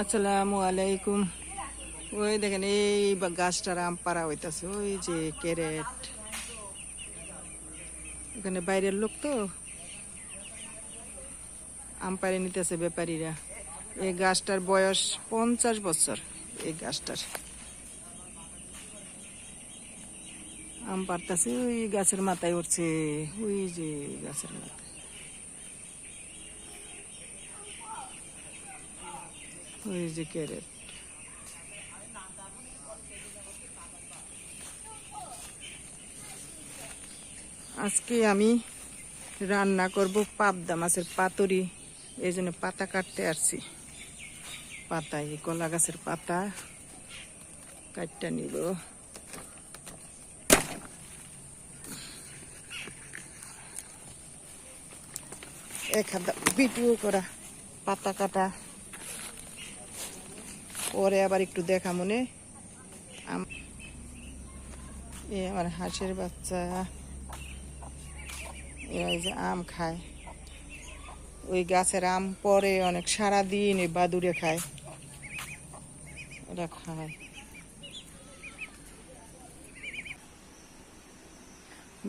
আসসালামু আলাইকুম। ওই দেখেন এই গাছটার আম পাড়া হইতাছে, ওই যে ক্যারেট। ওখানে বাইরের লোক তো আম পাড়ে নিতেছে ব্যাপারীরা। এই গাছটার বয়স 50 বছর। এই গাছটার আম পাড়তাছে, ওই গাছের মাথায় উঠছে, ওই যে গাছের মাথায়, ওই যে ক্যারেট। আজকে আমি রান্না করব পাবদা মাছের পাতুরি। এই জন্য পাতা কাটতে আসছি। পাতা, এই কলা গাছের পাতা কাটটা নিব। এক হাত ভিডিও করা, পাতা কাটা, পরে আবার একটু দেখা মনে। এই আমার হাঁসের বাচ্চা, এরা এই যে আম খায়। ওই গাছের আম পরে অনেক, সারাদিন এই বাদুড়ে খায়, এরা খায়।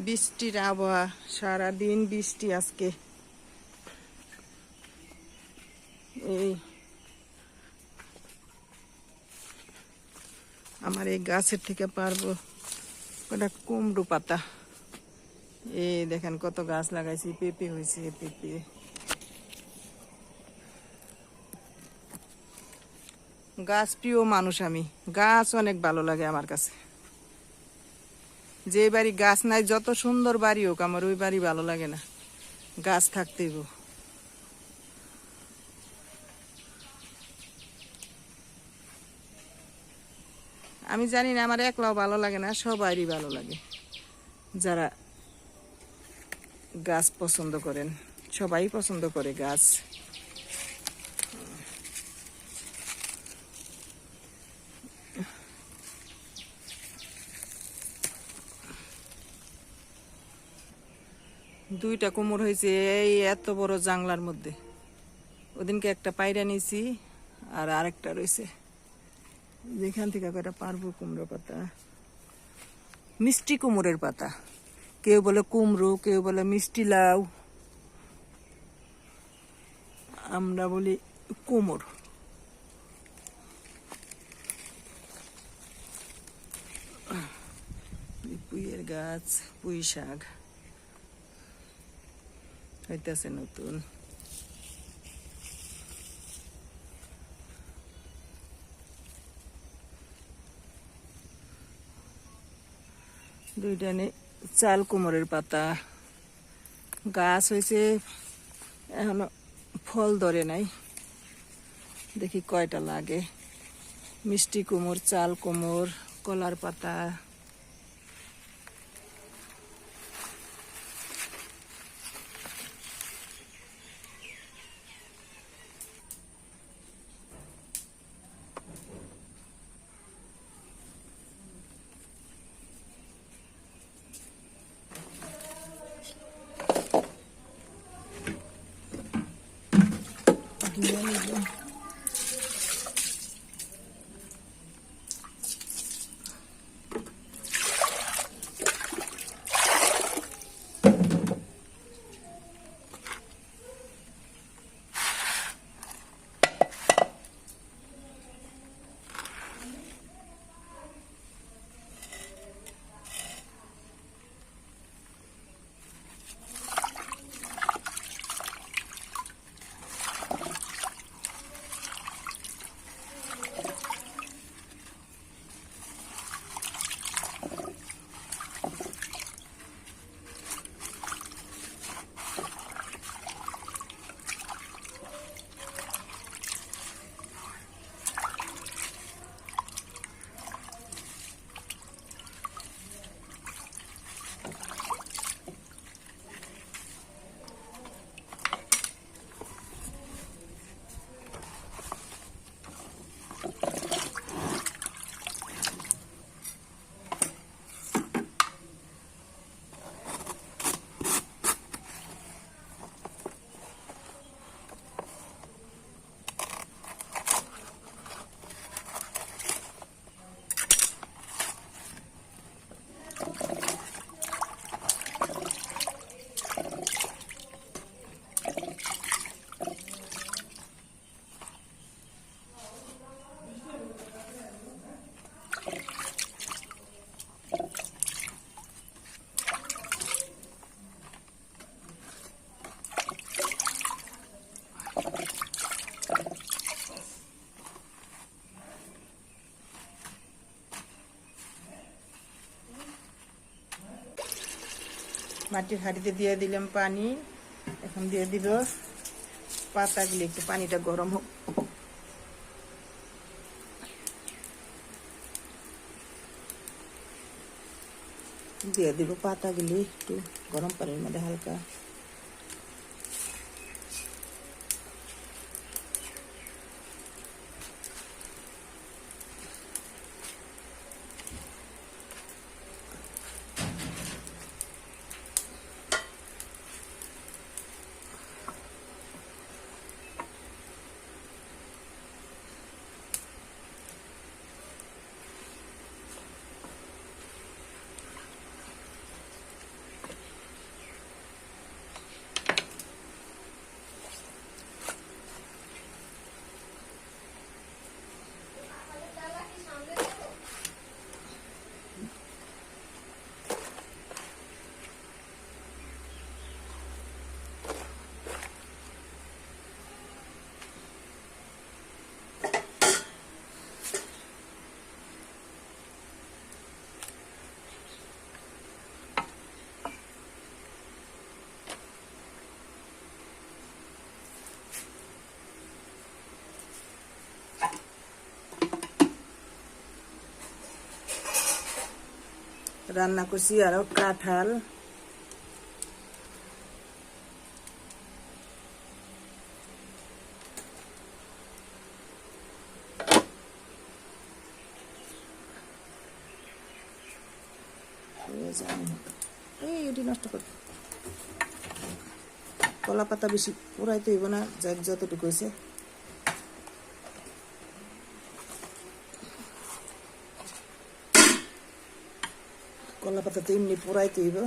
বৃষ্টির আবহাওয়া, সারাদিন বৃষ্টি আজকে। এই আমার এই গাছের থেকে পারবো কটা কুমড়ো পাতা। এই দেখেন কত গাছ লাগাইছি, পেঁপে হয়েছে, পেঁপে। গাছ প্রিয় মানুষ আমি, গাছ অনেক ভালো লাগে আমার কাছে। যে বাড়ি গাছ নাই, যত সুন্দর বাড়ি হোক, আমার ওই বাড়ি ভালো লাগে না, গাছ থাকতেই গো। আমি জানি না, আমার একলাও ভালো লাগে না, সবারই ভালো লাগে। যারা গাছ পছন্দ করেন, সবাই পছন্দ করে গাছ। দুইটা কুমড় হয়েছে এই এত বড় জাংলার মধ্যে। ওদিনকে একটা পায়রা নিয়েছি, আর আরেকটা রয়েছে। যেখান থেকে কয়টা পারবো কুমড়ো পাতা, মিষ্টি কুমড়ের পাতা। কেউ বলে কুমড়ো, কেউ বলে মিষ্টি লাউ, আমরা বলি কুমড়। পুঁইয়ের গাছ, পুঁই শাক হইতেছে নতুন। দুইটা চাল কুমড়ের পাতা গাছ হয়েছে, এখনো ফল ধরে নাই, দেখি কয়টা লাগে। মিষ্টি কুমড়, চাল কুমড়, কলার পাতা। মাটির হাঁড়িতে দিয়ে দিলাম পানি। এখন দিয়ে দিব পাতাগুলি, একটু পানিটা গরম হোক। দিয়ে দিব পাতাগুলি একটু গরম পানির মধ্যে হালকা। রান্না করছি আরো কাঁঠাল। এটি নষ্ট কর, কলা পাতা বেশি পুরাইতে হইব না, যাক যতটুকু হয়েছে। কলা পাতা তো এমনি পুরাইতে হইব।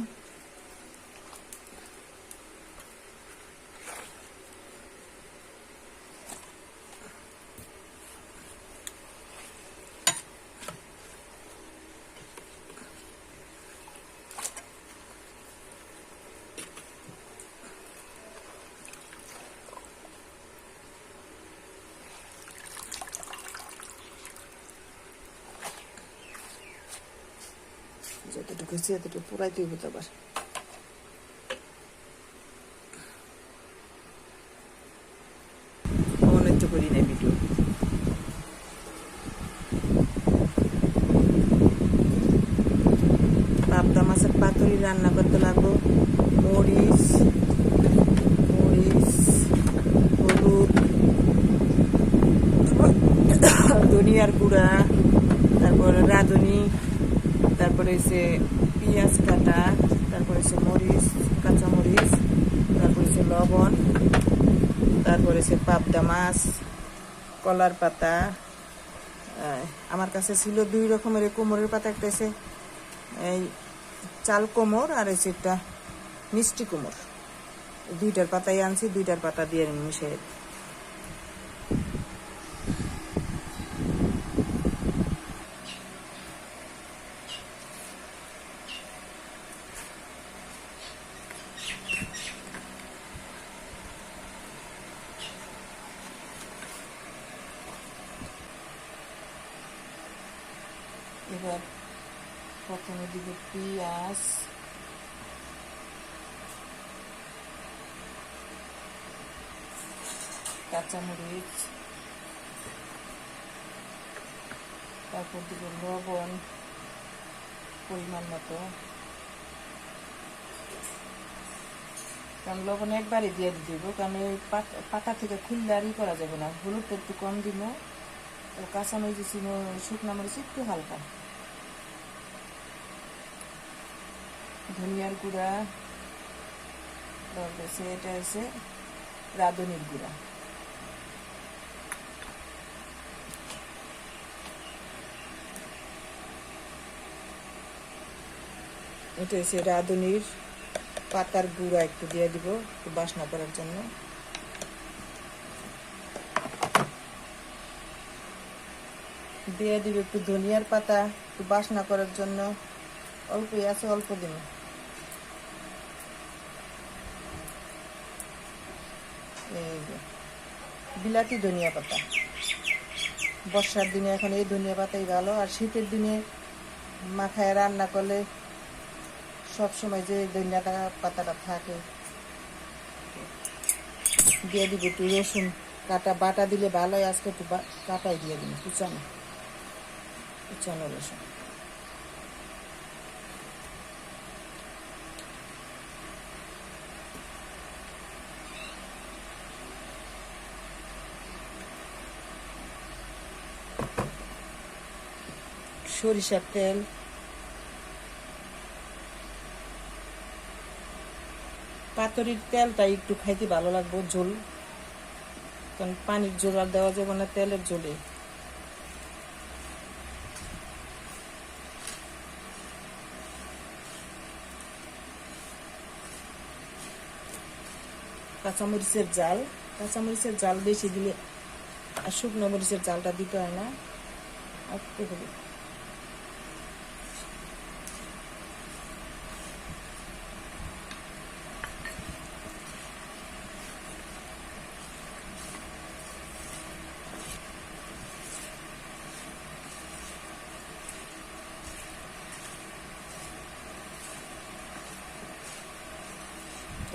যতটুকু হয়েছে এতটুকু পুরাইতে হইব। তো আবার অনেক করি না ভিডিও। পাবদা মাছের পাতুরি রান্না করতে লাগবো। মরিচ, হলুদ, ধনিয়ার গুঁড়া, তারপরে রাঁধুনি, তারপরে হচ্ছে পেঁয়াজ কাটা, তারপরে হচ্ছে মরিচ, কাঁচা মরিচ, তারপরে হচ্ছে লবণ, তারপরে হচ্ছে পাবদা মাছ, কলার পাতা। আমার কাছে ছিল 2 রকমের কোমরের পাতা, একটা হচ্ছে এই চাল কোমর আর হচ্ছে একটা মিষ্টি কোমর। 2টার পাতাই আনছি, 2টার পাতা দিয়ে মিশিয়ে। এবার প্রথমে দিব পেঁয়াজ, কাঁচামরিচ, তারপর দিব লবণ পরিমাণ মতো, কারণ লবণ একবারই দিয়ে দিব, কারণ ওই পাতা থেকে খুললে আর করা যাবে না। হলুদটা একটু কম দিব, কাঁচামরিচ ছিল, শুকনো মরিচ একটু হালকা, ধনিয়ার গুঁড়া, এটা হচ্ছে রাঁধুনির গুঁড়া। এটা হচ্ছে রাঁধুনির পাতার গুঁড়া, একটু দিয়ে দিব একটু বাসনা করার জন্য। দিয়ে দিব একটু ধনিয়ার পাতা, একটু বাসনা করার জন্য। অল্পই আছে, অল্প দিন। এই বিলাতি ধনিয়া পাতা, বর্ষার দিনে এখন এই ধনিয়া পাতাই ভালো, আর শীতের দিনে মাখায় রান্না করলে সব সময় যে ধনিয়া পাতাটা থাকে দিয়ে দিব একটু রসুন কাটা বাটা দিলে ভালো হয়, আজকে একটু কাটাই দিয়ে দিন কুচানো কুচানো রসুন। সরিষার তেল, পাতুরির তেলটা একটু খাইতে ভালো লাগবে ঝোল, কারণ পানির ঝোল আর দেওয়া যাবে না তেলের ঝোলে। কাঁচামরিচের জাল, কাঁচামরিচের জাল বেশি দিলে আর শুকনো মরিচের জালটা দিতে হয় না, একটু হবে।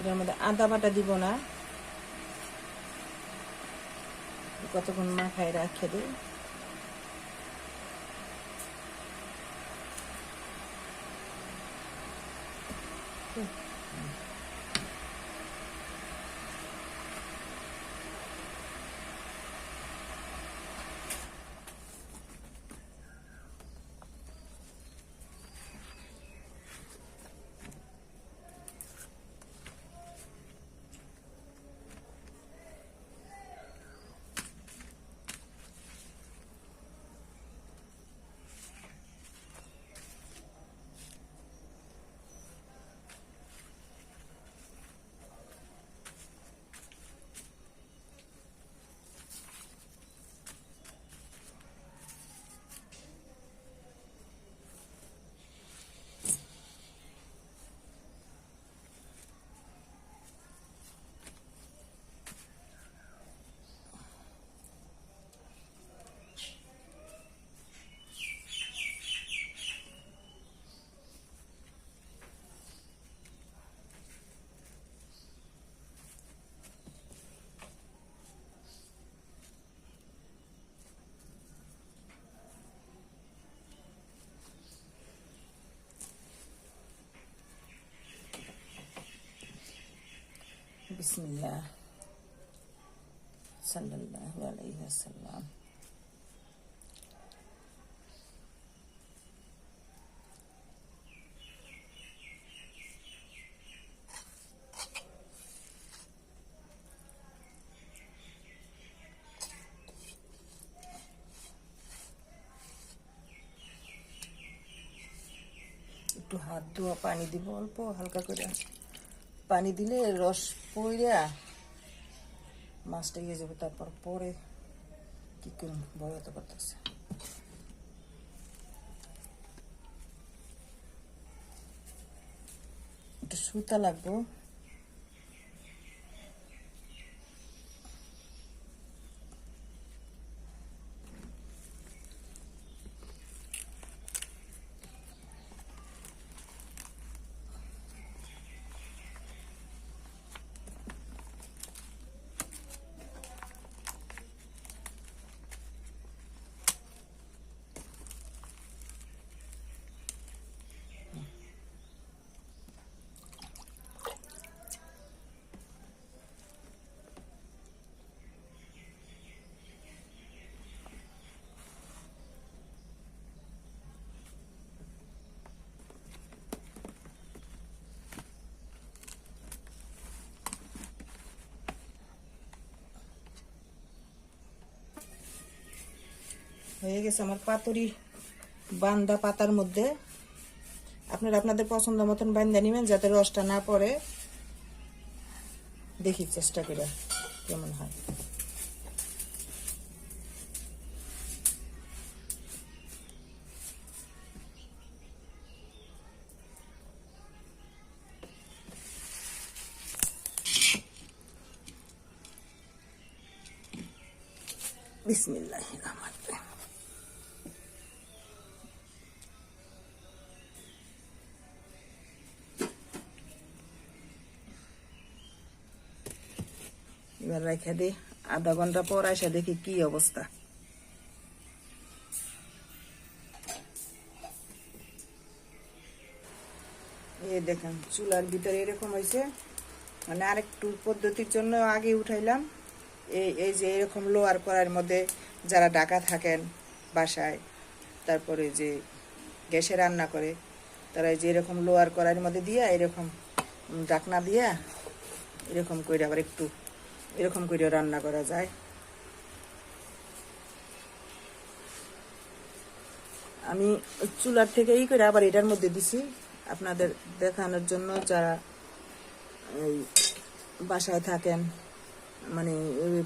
এটার মধ্যে আদা বাটা দিব না, কতক্ষণ মাখায় রাখে দিই। বিসমিল্লাহ সাল্লাল্লাহু আলাইহি ওয়াসাল্লাম। একটু হাত ধোয়া পানি দিব অল্প হালকা করে, পানি দিলে রস পইরা মাছটা ইয়ে যাবে, তারপর পরে কি করুন বয়াতে করতেছে। একটু সুতা লাগবো, হয়ে গেছে আমার পাতুরি বান্দা পাতার মধ্যে। আপনারা আপনাদের পছন্দ মতন বান্দা নেবেন যাতে রসটা না পড়ে। দেখি চেষ্টা করে কেমন হয়। বিসমিল্লাহির রহমানির রহিম। এবার রেখে দিই, আধা ঘন্টা পর এসে দেখি কি অবস্থা। এই দেখেন চুলার ভিতরে এরকম হয়েছে, মানে আরেকটু পদ্ধতির জন্য আগে উঠাইলাম। এই যে এরকম লোয়ার কড়াইয়ের মধ্যে যারা ঢাকা থাকেন বাসায়, তারপরে যে গ্যাসে রান্না করে, তারা এই যে এরকম লোয়ার কড়াইয়ের মধ্যে দিয়া এরকম ঢাকনা দিয়া এরকম করে আবার একটু এরকম করে রান্না করা যায়। আমি চুলার থেকে করে আবার এটার মধ্যে দিছি আপনাদের দেখানোর জন্য, যারা এই বাসায় থাকেন, মানে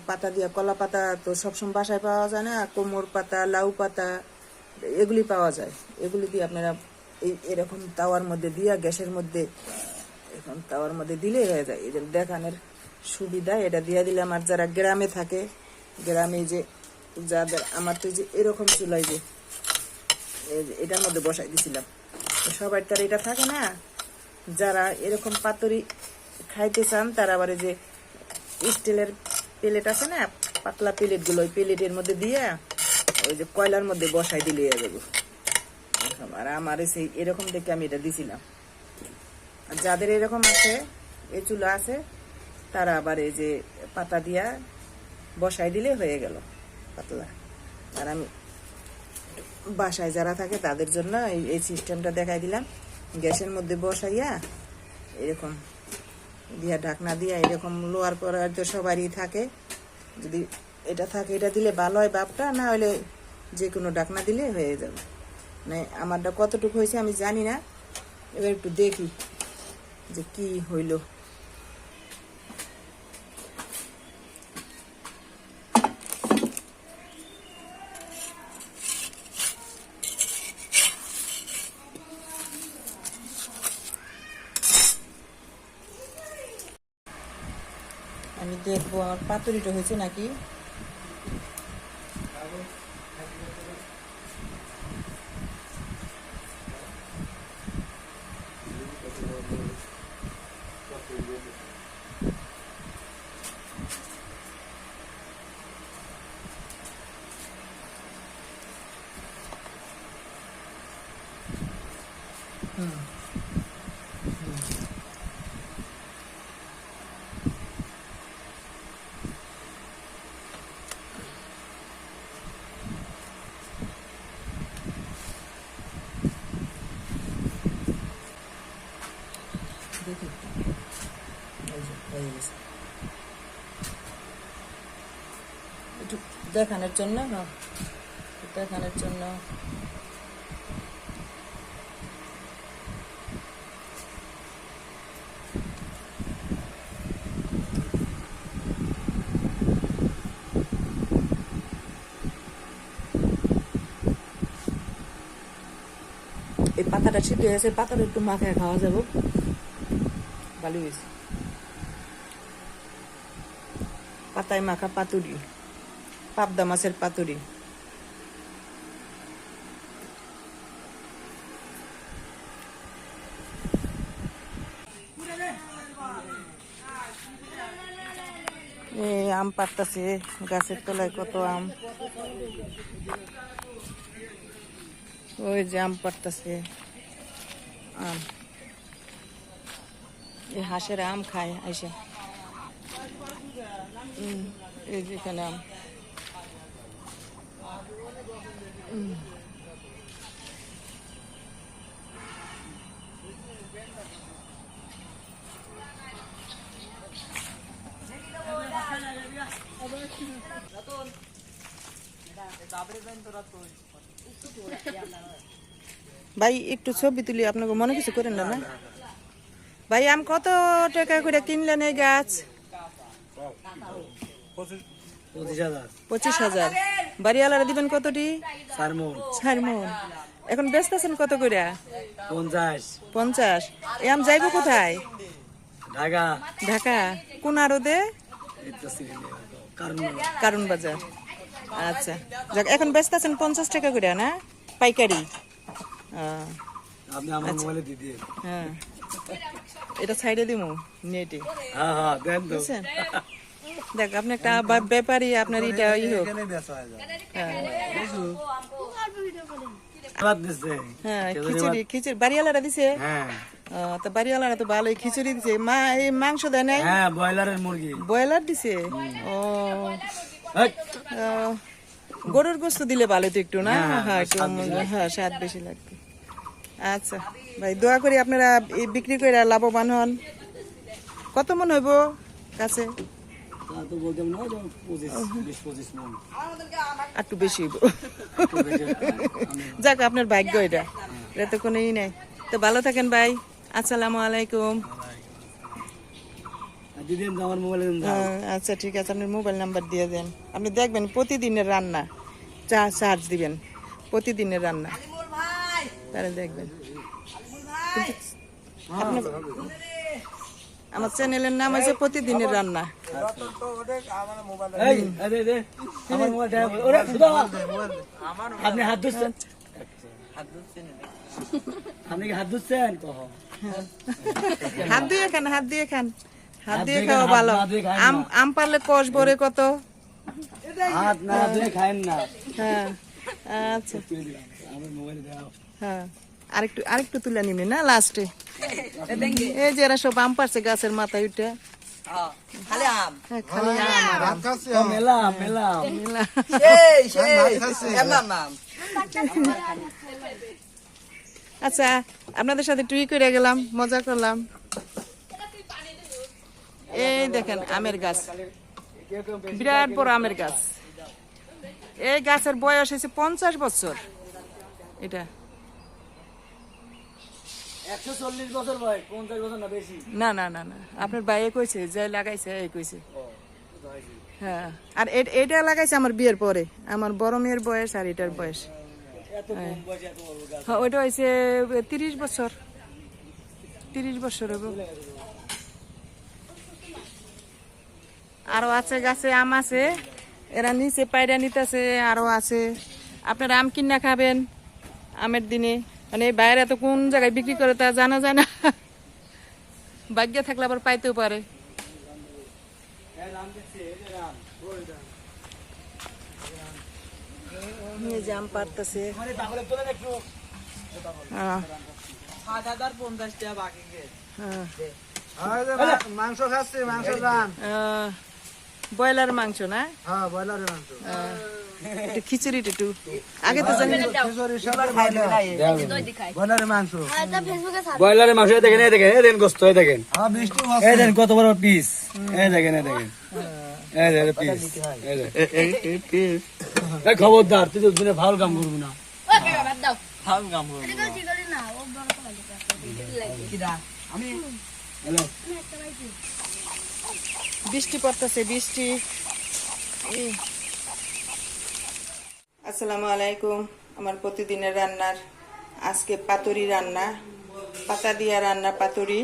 পাতা দিয়া, কলা পাতা তো সবসময় বাসায় পাওয়া যায় না, কোমর পাতা, লাউ পাতা এগুলি পাওয়া যায়। এগুলি দিয়ে আপনারা এরকম তাওয়ার মধ্যে দিয়া, গ্যাসের মধ্যে এরকম তাওয়ার মধ্যে দিলে হয়ে যায়। এদের দেখানোর সুবিধা, এটা দিয়ে দিলাম। আর যারা গ্রামে থাকে, গ্রামে যে যাদের, আমার তো যে এরকম চুলাই যে এটার মধ্যে বসাই দিছিলাম, সবাই তার এটা থাকে না, যারা এরকম পাতুরি খাইতে চান তারা আবার যে স্টিলের প্লেট আছে না, পাতলা প্লেটগুলো, ওই প্লেটের মধ্যে দিয়ে ওই যে কয়লার মধ্যে বসাই দিলে যাবো। আর আমার সেই এরকম দেখে আমি এটা দিছিলাম। আর যাদের এরকম আছে, এই চুলা আছে, তারা আবার এই যে পাতা দিয়া বসাই দিলে হয়ে গেল পাতলা। আর আমি বাসায় যারা থাকে তাদের জন্য এই সিস্টেমটা দেখাই দিলাম। গ্যাসের মধ্যে বসাইয়া এরকম দিয়া ঢাকনা দিয়া, এরকম লোয়ার করার তো সবারই থাকে, যদি এটা থাকে এটা দিলে ভালো হয় বাপটা, না হলে যে কোনো ঢাকনা দিলে হয়ে যাবে। মানে আমারটা কতটুকু হয়েছে আমি জানি না, এবার একটু দেখি যে কি হইল। আমি দেখবো আমার পাতুরিটা হয়েছে নাকি। দেখি একটু দেখানোর জন্য, দেখানোর জন্য এই পাতাটা সিদ্ধ হয়েছে, পাতাটা একটু মাখায় খাওয়া যাবো, ভালো হয়েছে। পাতায় মাখা পাতুরি, পাবদা মাছের পাতুরি। এই আম পাড়তাছে গাছের তলায়, কত আম, ওই যে আম পাড়তাছে আম। এই হাঁসের আম খায় আইসা, এই যে এখানে আম। ভাই একটু ছবি তুলি, আপনাকে মনে কিছু করেন না? ভাই আম কত টাকা করে কিনলেন এই গাছ? 25,000। বাড়িওয়ালারা দিবেন কতটি? 4 মণ। এখন ব্যস্ত আছেন কত করে? 50। এই আম যাইব কোথায়? ঢাকা। ঢাকা কোন আড়তে? কারণ বাজার। আচ্ছা যাক, এখন ব্যস্ত আছেন 50 টাকা করে না পাইকারি? হ্যাঁ, এটা সাইডে দিমু নেটে। হ্যাঁ দেন তো। দেখ আপনি একটা ব্যাপারী, আপনার এটা হোক। হ্যাঁ খিচুড়ি খিচুড়ি বাড়িওয়ালারা দিছে। তো বাড়িওয়ালারা তো ভালোই খিচুড়ি দিছে। মা এই মাংস দেয় নাই? ব্রয়লারের মুরগি। ব্রয়লার দিছে। ও গরুর গোস্ত দিলে ভালো তো একটু না? হ্যাঁ একটু হ্যাঁ স্বাদ বেশি লাগবে। আচ্ছা ভাই, দোয়া করি আপনারা বিক্রি করে লাভবান হন। কত মন হইব কাছে? একটু বেশি হইব। যাক আপনার ভাগ্য, এটা তো কোনো ই নাই। তো ভালো থাকেন ভাই, আসসালামু আলাইকুম। আচ্ছা ঠিক আছে, আপনার মোবাইল নাম্বার দিয়ে দেন। আপনি দেখবেন প্রতিদিনের রান্না চার্জ দিবেন, প্রতিদিনের রান্না তাহলে দেখবেন। আমার চ্যানেলের নাম হচ্ছে প্রতিদিনের রান্না। আপনি হাত ধুচ্ছেন? আপনি কি হাত ধুচ্ছেন? হাত দিয়ে খান, হাত দিয়ে খান, হাত দিয়ে খাওয়া ভালো। আম পারলে কষ ভরে কত। হাত না ধুয়ে খায়েন না। হ্যাঁ আচ্ছা হ্যাঁ, আরেকটু তুলে নিবি না লাস্টে। এই যে এরা সব আম পারছে গাছের মাথায় উঠে। খালি আম। খালি আম। মেলা মেলা মেলা। আচ্ছা আপনাদের সাথে টুই করে গেলাম, মজা করলাম। এই দেখেন আমের গাছ, বিরাট বড় আমের গাছ। এই গাছের বয়স হয়েছে 50 বছর। এটা 140 বছর বয়স, 50 বছর না বেশি। না না না না, আপনার বাইরে কইছে যে লাগাইছে এই কইছে। হ্যাঁ, আর এটা লাগাইছে আমার বিয়ের পরে। আমার বড় মেয়ের বয়স আর এটার বয়স। হ্যাঁ ওইটা হয়েছে 30 বছর, 30 বছর হবে। আরো আছে গাছে আম আছে, এরা নিচে পায়রা নিতেছে। আরো আছে, আপনারা আম কিনা খাবেন আমের দিনে। মানে বাইরে তো কোন জায়গায় বিক্রি করে তা জানা যায় না, ভাগ্য থাকলে আবার পাইতেও পারে। আম পারতেছে। মাংস খাচ্ছে, মাংস রান। ব্রয়লার মাংস না? হ্যাঁ ব্রয়লারের মাংস। খিচুড়িটা একটু আগে তো জানি। ব্রয়লারের মাংস, ব্রয়লারের মাংস দেখেন, এই দেখেন, এই দেখেন গোস্ত, এই দেখেন, এই দেখেন কত বড় পিস, এই দেখেন, এই দেখেন, এই দেখেন পিস, এই পিস। এই খবরদার, তুই তো দিনে ভালো কাম করবি না। ভালো কাম করবি না। বৃষ্টি পড়তেছে, বৃষ্টি। আসসালামু আলাইকুম। আমার প্রতিদিনের রান্নার আজকে পাতুরি রান্না, পাতা দিয়া রান্না পাতুরি।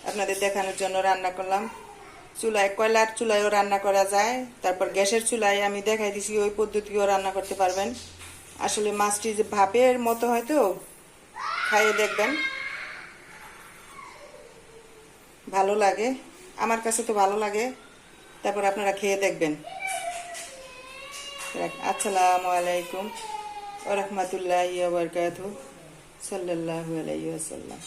আপনাদের দেখানোর জন্য রান্না করলাম। চুলায়, কয়লার চুলায়ও রান্না করা যায়, তারপর গ্যাসের চুলায় আমি দেখাই দিছি, ওই পদ্ধতিও রান্না করতে পারবেন। আসলে মাছটি যে ভাপের মতো হয়তো, খাইয়ে দেখবেন, ভালো লাগে। আমার কাছে তো ভালো লাগে, তারপর আপনারা খেয়ে দেখবেন। আসসালামু আলাইকুম ওয়া রাহমাতুল্লাহি ওয়া বারাকাতুহু। সাল্লাল্লাহু আলাইহি ওয়াসাল্লাম।